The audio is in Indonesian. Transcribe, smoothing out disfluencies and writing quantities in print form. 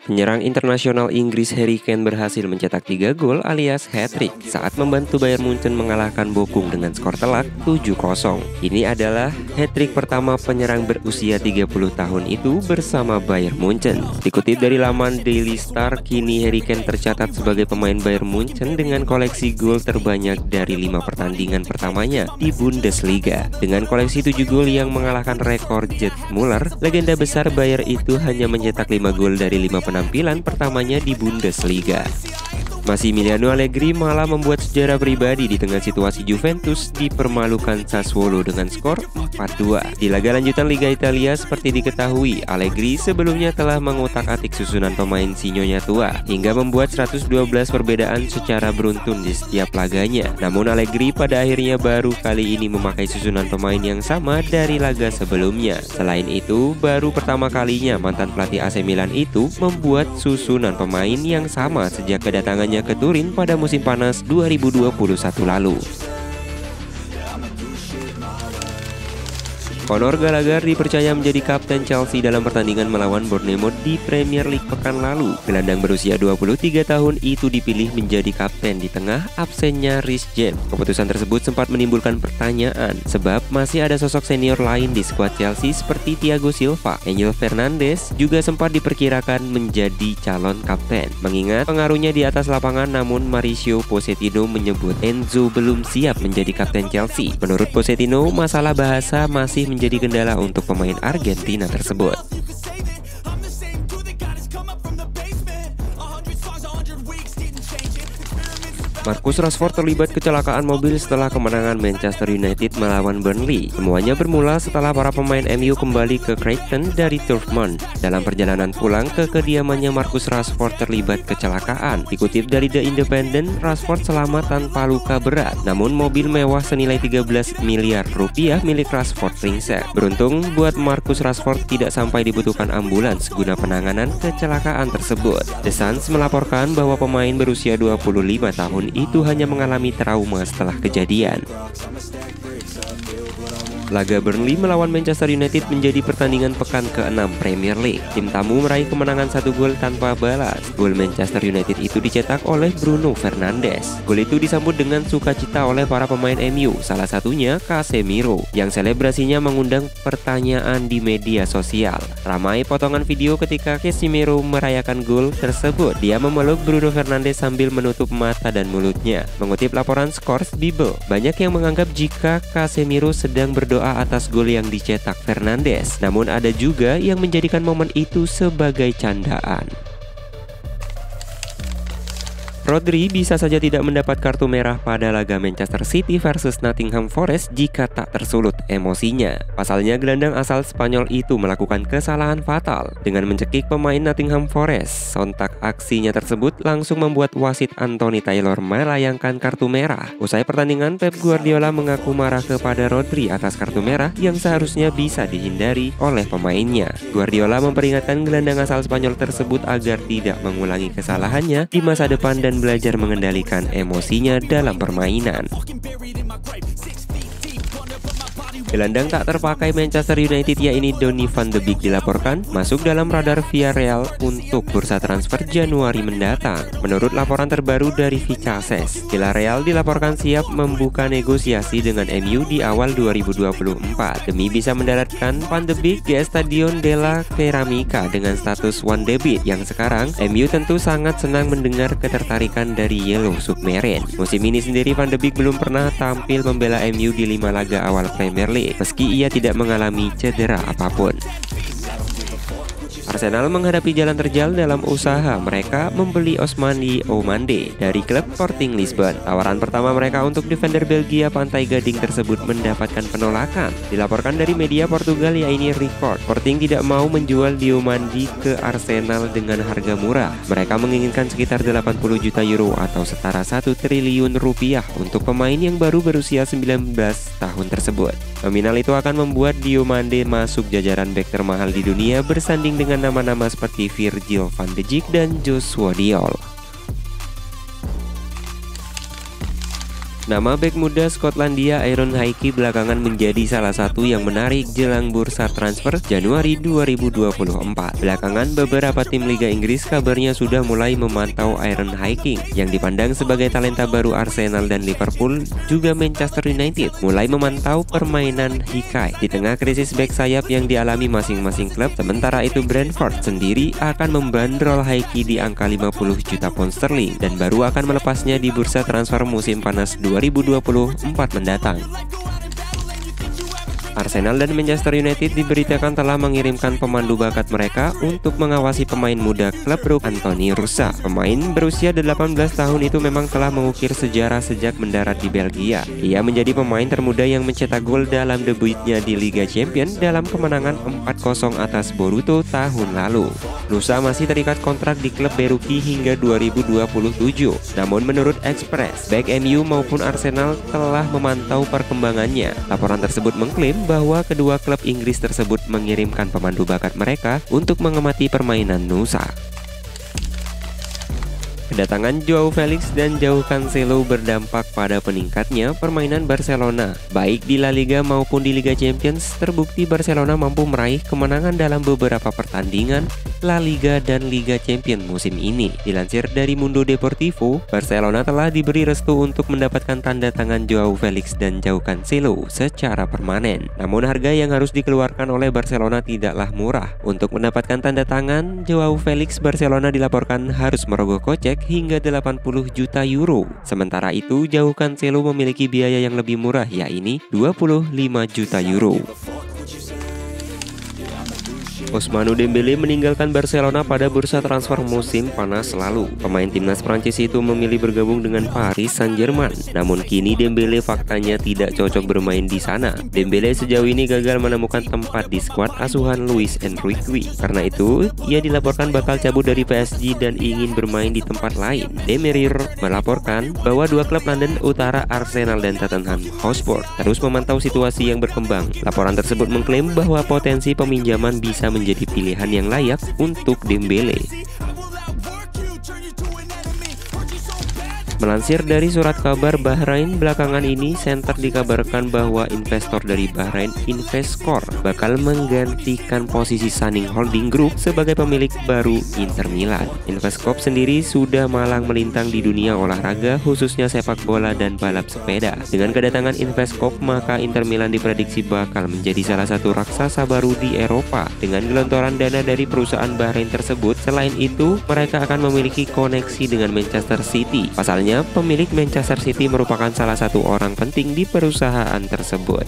Penyerang internasional Inggris Harry Kane berhasil mencetak 3 gol alias hat-trick saat membantu Bayern Munchen mengalahkan Bochum dengan skor telak 7-0. Ini adalah hat-trick pertama penyerang berusia 30 tahun itu bersama Bayern Munchen. Dikutip dari laman Daily Star, kini Harry Kane tercatat sebagai pemain Bayern Munchen dengan koleksi gol terbanyak dari 5 pertandingan pertamanya di Bundesliga. Dengan koleksi 7 gol yang mengalahkan rekor Gerd Müller, legenda besar Bayern itu hanya mencetak 5 gol dari 5 penampilan pertamanya di Bundesliga. Massimiliano Allegri malah membuat sejarah pribadi di tengah situasi Juventus dipermalukan Sassuolo dengan skor 4-2. Di laga lanjutan Liga Italia, seperti diketahui, Allegri sebelumnya telah mengutak-atik susunan pemain sinyonya tua hingga membuat 112 perbedaan secara beruntun di setiap laganya. Namun Allegri pada akhirnya baru kali ini memakai susunan pemain yang sama dari laga sebelumnya. Selain itu, baru pertama kalinya mantan pelatih AC Milan itu membuat susunan pemain yang sama sejak kedatangannya ke Turin pada musim panas 2021 lalu. Conor Gallagher dipercaya menjadi kapten Chelsea dalam pertandingan melawan Bournemouth di Premier League pekan lalu. Gelandang berusia 23 tahun itu dipilih menjadi kapten di tengah absennya Reece James. Keputusan tersebut sempat menimbulkan pertanyaan, sebab masih ada sosok senior lain di skuad Chelsea seperti Thiago Silva. Enzo Fernandez juga sempat diperkirakan menjadi calon kapten. Mengingat pengaruhnya di atas lapangan, namun Mauricio Pochettino menyebut Enzo belum siap menjadi kapten Chelsea. Menurut Pochettino, masalah bahasa masih menjadi kendala untuk pemain Argentina tersebut. Marcus Rashford terlibat kecelakaan mobil setelah kemenangan Manchester United melawan Burnley. Semuanya bermula setelah para pemain MU kembali ke Creighton dari Turf Moor. Dalam perjalanan pulang ke kediamannya, Marcus Rashford terlibat kecelakaan. Dikutip dari The Independent, Rashford selamat tanpa luka berat. Namun mobil mewah senilai 13 miliar rupiah milik Rashford ringsek. Beruntung buat Marcus Rashford tidak sampai dibutuhkan ambulans guna penanganan kecelakaan tersebut. The Sun melaporkan bahwa pemain berusia 25 tahun itu hanya mengalami trauma setelah kejadian. Laga Burnley melawan Manchester United menjadi pertandingan pekan ke-6 Premier League. Tim tamu meraih kemenangan 1 gol tanpa balas. Gol Manchester United itu dicetak oleh Bruno Fernandes. Gol itu disambut dengan sukacita oleh para pemain MU, salah satunya Casemiro, yang selebrasinya mengundang pertanyaan di media sosial. Ramai potongan video ketika Casemiro merayakan gol tersebut. Dia memeluk Bruno Fernandes sambil menutup mata dan mulutnya. Mengutip laporan Scores Bible, banyak yang menganggap jika Casemiro sedang berdoa atas gol yang dicetak Fernandes. Namun ada juga yang menjadikan momen itu sebagai candaan. Rodri bisa saja tidak mendapat kartu merah pada laga Manchester City versus Nottingham Forest jika tak tersulut emosinya. Pasalnya, gelandang asal Spanyol itu melakukan kesalahan fatal dengan mencekik pemain Nottingham Forest. Sontak aksinya tersebut langsung membuat wasit Anthony Taylor melayangkan kartu merah. Usai pertandingan, Pep Guardiola mengaku marah kepada Rodri atas kartu merah yang seharusnya bisa dihindari oleh pemainnya. Guardiola memperingatkan gelandang asal Spanyol tersebut agar tidak mengulangi kesalahannya di masa depan dan belajar mengendalikan emosinya dalam permainan. Gelandang tak terpakai Manchester United yakni Donny van de Beek dilaporkan masuk dalam radar Villarreal untuk bursa transfer Januari mendatang. Menurut laporan terbaru dari Vicases, Villarreal dilaporkan siap membuka negosiasi dengan MU di awal 2024 demi bisa mendaratkan Van de Beek di Stadion della Ceramica dengan status One Debit, yang sekarang MU tentu sangat senang mendengar ketertarikan dari Yellow Submarine. Musim ini sendiri Van de Beek belum pernah tampil membela MU di 5 laga awal Premier League, meski ia tidak mengalami cedera apapun. Arsenal menghadapi jalan terjal dalam usaha mereka membeli Ousmane Diomande dari klub Sporting Lisbon. Tawaran pertama mereka untuk defender Belgia Pantai Gading tersebut mendapatkan penolakan. Dilaporkan dari media Portugal yakni Record, Sporting tidak mau menjual Diomande ke Arsenal dengan harga murah. Mereka menginginkan sekitar 80 juta euro atau setara 1 triliun rupiah untuk pemain yang baru berusia 19 tahun tersebut. Nominal itu akan membuat Diomande masuk jajaran bek termahal di dunia, bersanding dengan nama-nama seperti Virgil van Dijk dan Joshua Diol. Nama bek muda Skotlandia Aaron Hickey belakangan menjadi salah satu yang menarik jelang bursa transfer Januari 2024. Belakangan beberapa tim Liga Inggris kabarnya sudah mulai memantau Aaron Hickey yang dipandang sebagai talenta baru Arsenal dan Liverpool, juga Manchester United mulai memantau permainan Hickey di tengah krisis bek sayap yang dialami masing-masing klub. Sementara itu Brentford sendiri akan membandrol Hickey di angka 50 juta pound sterling dan baru akan melepasnya di bursa transfer musim panas 2024 mendatang. Arsenal dan Manchester United diberitakan telah mengirimkan pemandu bakat mereka untuk mengawasi pemain muda klub Brugge, Anthony Rusa. Pemain berusia 18 tahun itu memang telah mengukir sejarah sejak mendarat di Belgia. Ia menjadi pemain termuda yang mencetak gol dalam debutnya di Liga Champions dalam kemenangan 4-0 atas Boruto tahun lalu. Rusa masih terikat kontrak di klub Beruki hingga 2027. Namun menurut Express, baik MU maupun Arsenal telah memantau perkembangannya. Laporan tersebut mengklaim bahwa kedua klub Inggris tersebut mengirimkan pemandu bakat mereka untuk mengamati permainan Nusa. Kedatangan Joao Felix dan Joao Cancelo berdampak pada peningkatnya permainan Barcelona. Baik di La Liga maupun di Liga Champions, terbukti Barcelona mampu meraih kemenangan dalam beberapa pertandingan La Liga dan Liga Champions musim ini. Dilansir dari Mundo Deportivo, Barcelona telah diberi restu untuk mendapatkan tanda tangan Joao Felix dan Joao Cancelo secara permanen. Namun harga yang harus dikeluarkan oleh Barcelona tidaklah murah. Untuk mendapatkan tanda tangan Joao Felix, Barcelona dilaporkan harus merogoh kocek hingga 80 juta euro. Sementara itu, Joao Cancelo memiliki biaya yang lebih murah, yakni 25 juta euro. Ousmane Dembélé meninggalkan Barcelona pada bursa transfer musim panas lalu. Pemain timnas Prancis itu memilih bergabung dengan Paris Saint-Germain. Namun kini Dembélé faktanya tidak cocok bermain di sana. Dembélé sejauh ini gagal menemukan tempat di skuad asuhan Luis Enrique. Karena itu, ia dilaporkan bakal cabut dari PSG dan ingin bermain di tempat lain. The Mirror melaporkan bahwa dua klub London Utara, Arsenal dan Tottenham Hotspur, terus memantau situasi yang berkembang. Laporan tersebut mengklaim bahwa potensi peminjaman bisa menjadi pilihan yang layak untuk Dembélé. Melansir dari surat kabar Bahrain, belakangan ini center dikabarkan bahwa investor dari Bahrain, Investcorp, bakal menggantikan posisi Sunning Holding Group sebagai pemilik baru Inter Milan. Investcorp sendiri sudah malang melintang di dunia olahraga, khususnya sepak bola dan balap sepeda. Dengan kedatangan Investcorp, maka Inter Milan diprediksi bakal menjadi salah satu raksasa baru di Eropa dengan gelontoran dana dari perusahaan Bahrain tersebut. Selain itu, mereka akan memiliki koneksi dengan Manchester City. Pasalnya, pemilik Manchester City merupakan salah satu orang penting di perusahaan tersebut.